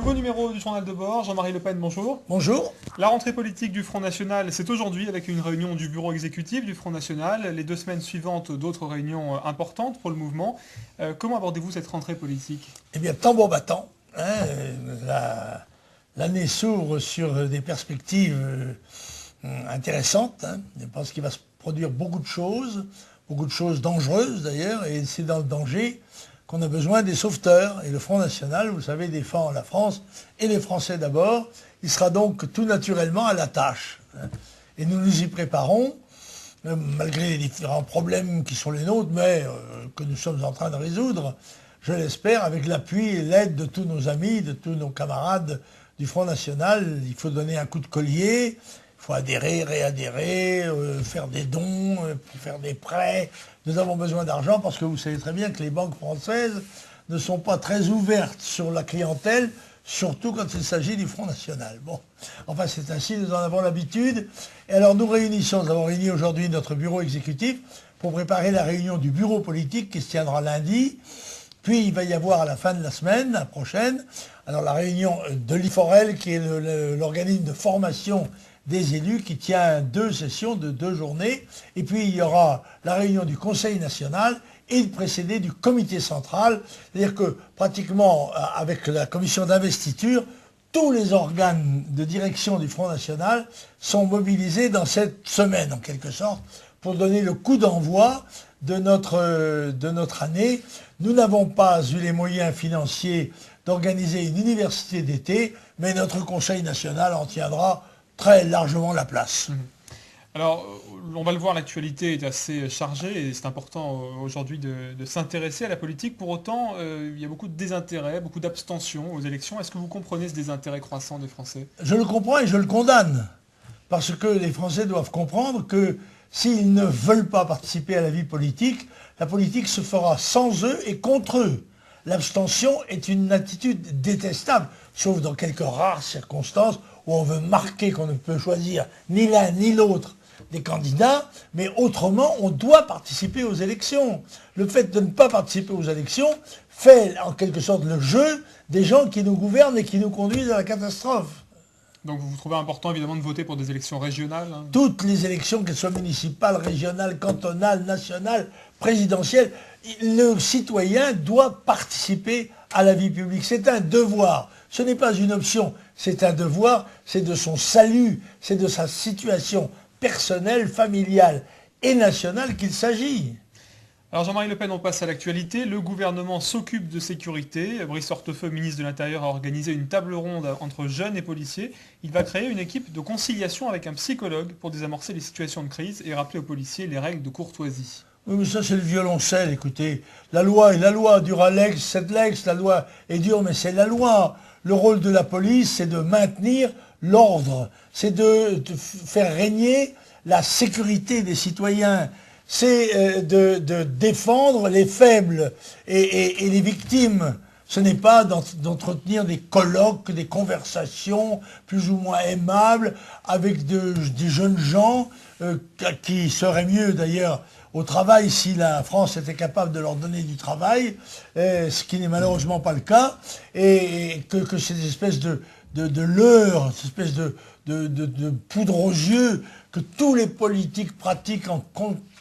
Nouveau numéro du journal de bord, Jean-Marie Le Pen, bonjour. Bonjour. La rentrée politique du Front National, c'est aujourd'hui avec une réunion du bureau exécutif du Front National. Les 2 semaines suivantes, d'autres réunions importantes pour le mouvement. Comment abordez-vous cette rentrée politique? Eh bien, tambour battant, l'année s'ouvre sur des perspectives intéressantes. Je pense qu'il va se produire beaucoup de choses dangereuses d'ailleurs, et c'est dans le danger qu'on a besoin des sauveteurs. Et le Front National, vous savez, défend la France et les Français d'abord. Il sera donc tout naturellement à la tâche. Et nous nous y préparons, malgré les différents problèmes qui sont les nôtres, mais que nous sommes en train de résoudre, je l'espère, avec l'appui et l'aide de tous nos amis, de tous nos camarades du Front National. Il faut donner un coup de collier, il faut adhérer, réadhérer, faire des dons, faire des prêts. Nous avons besoin d'argent parce que vous savez très bien que les banques françaises ne sont pas très ouvertes sur la clientèle, surtout quand il s'agit du Front National. Bon, enfin c'est ainsi, nous en avons l'habitude. Et alors nous avons réuni aujourd'hui notre bureau exécutif pour préparer la réunion du bureau politique qui se tiendra lundi. Puis il va y avoir à la fin de la semaine prochaine, alors la réunion de l'IFOREL, qui est l'organisme de formation des élus, qui tient 2 sessions de 2 journées. Et puis il y aura la réunion du Conseil national et précédée du comité central. C'est-à-dire que pratiquement avec la commission d'investiture, tous les organes de direction du Front National sont mobilisés dans cette semaine, en quelque sorte, pour donner le coup d'envoi de notre année. Nous n'avons pas eu les moyens financiers d'organiser une université d'été, mais notre Conseil national en tiendra très largement la place. Alors, on va le voir, l'actualité est assez chargée et c'est important aujourd'hui de s'intéresser à la politique. Pour autant, il y a beaucoup de désintérêt, beaucoup d'abstention aux élections. Est-ce que vous comprenez ce désintérêt croissant des Français? Je le comprends et je le condamne. Parce que les Français doivent comprendre que s'ils ne veulent pas participer à la vie politique, la politique se fera sans eux et contre eux. L'abstention est une attitude détestable, sauf dans quelques rares circonstances où on veut marquer qu'on ne peut choisir ni l'un ni l'autre des candidats, mais autrement, on doit participer aux élections. Le fait de ne pas participer aux élections fait en quelque sorte le jeu des gens qui nous gouvernent et qui nous conduisent à la catastrophe. Donc vous trouvez important évidemment de voter pour des élections régionales, hein? Toutes les élections, qu'elles soient municipales, régionales, cantonales, nationales, présidentielles, le citoyen doit participer à la vie publique. C'est un devoir. Ce n'est pas une option, c'est un devoir, c'est de son salut, c'est de sa situation personnelle, familiale et nationale qu'il s'agit. Alors Jean-Marie Le Pen, on passe à l'actualité. Le gouvernement s'occupe de sécurité. Brice Hortefeux, ministre de l'Intérieur, a organisé une table ronde entre jeunes et policiers. Il va créer une équipe de conciliation avec un psychologue pour désamorcer les situations de crise et rappeler aux policiers les règles de courtoisie. Oui, mais ça c'est le violoncelle, écoutez. La loi est la loi, dura lex, sed lex, la loi est dure, mais c'est la loi. Le rôle de la police, c'est de maintenir l'ordre, c'est de faire régner la sécurité des citoyens, c'est de défendre les faibles et les victimes. Ce n'est pas d'entretenir des colloques, des conversations plus ou moins aimables avec des jeunes gens qui seraient mieux d'ailleurs au travail si la France était capable de leur donner du travail, ce qui n'est malheureusement pas le cas, et que ces espèces de leurres, ces espèces de poudre aux yeux que tous les politiques pratiquent en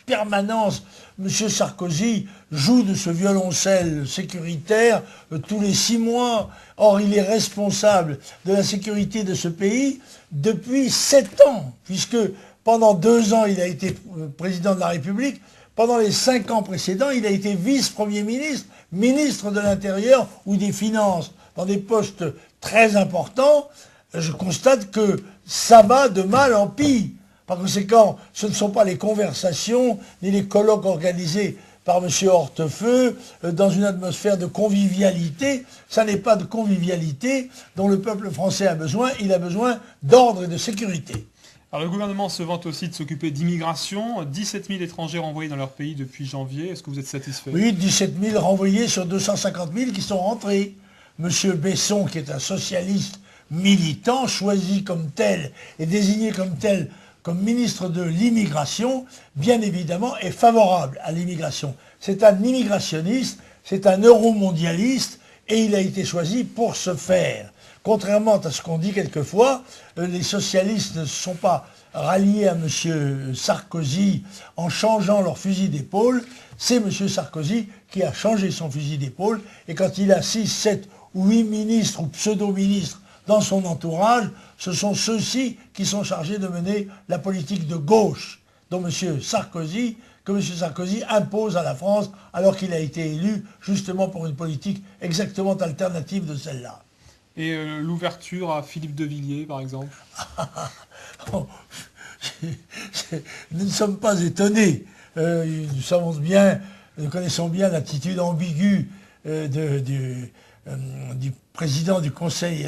permanence. M. Sarkozy joue de ce violoncelle sécuritaire tous les 6 mois. Or, il est responsable de la sécurité de ce pays depuis 7 ans, puisque pendant 2 ans, il a été président de la République. Pendant les 5 ans précédents, il a été vice-premier ministre, ministre de l'Intérieur ou des Finances, dans des postes très importants. Je constate que ça va de mal en pis. Par conséquent, ce ne sont pas les conversations ni les colloques organisés par M. Hortefeux dans une atmosphère de convivialité. Ça n'est pas de convivialité dont le peuple français a besoin. Il a besoin d'ordre et de sécurité. Alors le gouvernement se vante aussi de s'occuper d'immigration. 17 000 étrangers renvoyés dans leur pays depuis janvier. Est-ce que vous êtes satisfait? Oui, 17 000 renvoyés sur 250 000 qui sont rentrés. M. Besson, qui est un socialiste militant, choisi comme tel et désigné comme tel comme ministre de l'immigration, bien évidemment, est favorable à l'immigration. C'est un immigrationniste, c'est un euromondialiste, et il a été choisi pour ce faire. Contrairement à ce qu'on dit quelquefois, les socialistes ne se sont pas ralliés à M. Sarkozy en changeant leur fusil d'épaule. C'est M. Sarkozy qui a changé son fusil d'épaule. Et quand il a 6, 7 ou 8 ministres ou pseudo-ministres dans son entourage, ce sont ceux-ci qui sont chargés de mener la politique de gauche que M. Sarkozy impose à la France alors qu'il a été élu justement pour une politique exactement alternative de celle-là. Et l'ouverture à Philippe de Villiers, par exemple? Nous ne sommes pas étonnés. Nous connaissons bien l'attitude ambiguë du président du Conseil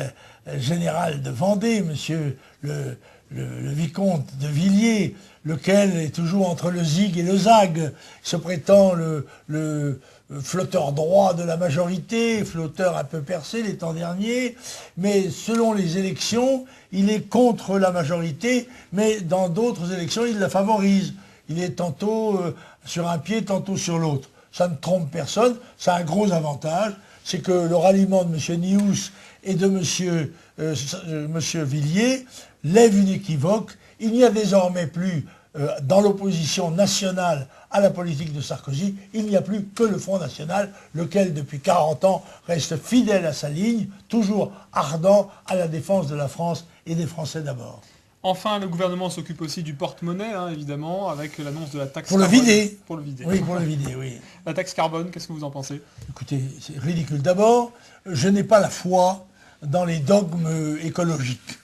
général de Vendée, monsieur le vicomte de Villiers, lequel est toujours entre le zig et le zag. Il se prétend le flotteur droit de la majorité, flotteur un peu percé les temps derniers, mais selon les élections, il est contre la majorité, mais dans d'autres élections, il la favorise. Il est tantôt sur un pied, tantôt sur l'autre. Ça ne trompe personne, ça a un gros avantage, c'est que le ralliement de M. Nious et de M. Villiers lève une équivoque. Il n'y a désormais plus, dans l'opposition nationale à la politique de Sarkozy, il n'y a plus que le Front National, lequel, depuis 40 ans, reste fidèle à sa ligne, toujours ardent à la défense de la France et des Français d'abord. Enfin, le gouvernement s'occupe aussi du porte-monnaie, hein, évidemment, avec l'annonce de la taxe carbone. Pour le vider. Oui, pour le vider, oui. La taxe carbone, qu'est-ce que vous en pensez? Écoutez, c'est ridicule. D'abord, je n'ai pas la foi dans les dogmes écologiques.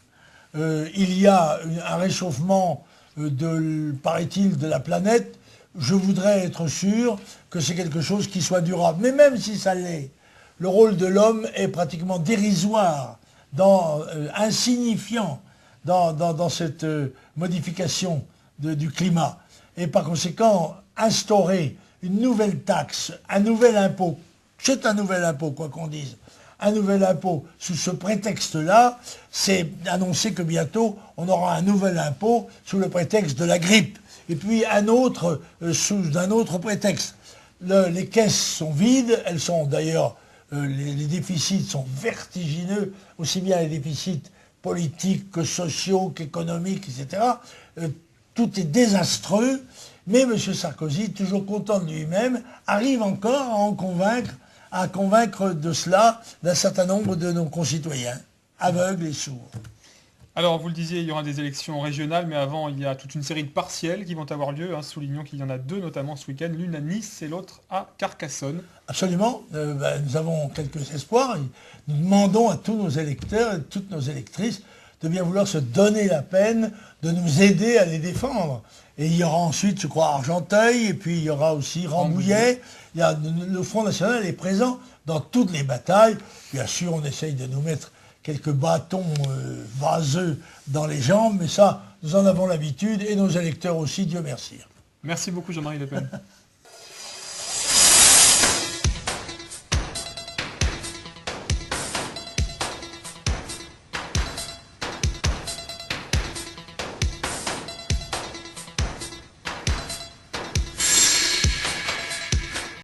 Il y a un réchauffement, paraît-il, de la planète. Je voudrais être sûr que c'est quelque chose qui soit durable. Mais même si ça l'est, le rôle de l'homme est pratiquement dérisoire, insignifiant dans cette modification du climat. Et par conséquent, instaurer une nouvelle taxe, un nouvel impôt, c'est un nouvel impôt, quoi qu'on dise, un nouvel impôt sous ce prétexte-là, c'est annoncer que bientôt on aura un nouvel impôt sous le prétexte de la grippe. Et puis un autre sous un autre prétexte. Les caisses sont vides, elles sont d'ailleurs, les déficits sont vertigineux, aussi bien les déficits politiques que sociaux, qu'économiques, etc. Tout est désastreux, mais M. Sarkozy, toujours content de lui-même, arrive encore à convaincre de cela d'un certain nombre de nos concitoyens, aveugles et sourds. Alors, vous le disiez, il y aura des élections régionales, mais avant, il y a toute une série de partielles qui vont avoir lieu. Hein, soulignons qu'il y en a deux, notamment ce week-end, l'une à Nice et l'autre à Carcassonne. Absolument. Nous avons quelques espoirs. Nous demandons à tous nos électeurs et toutes nos électrices de bien vouloir se donner la peine de nous aider à les défendre. Et il y aura ensuite, je crois, Argenteuil, et puis il y aura aussi Rambouillet. Le Front National est présent dans toutes les batailles. Bien sûr, on essaye de nous mettre quelques bâtons vaseux dans les jambes, mais ça, nous en avons l'habitude, et nos électeurs aussi, Dieu merci. Merci beaucoup Jean-Marie Le Pen.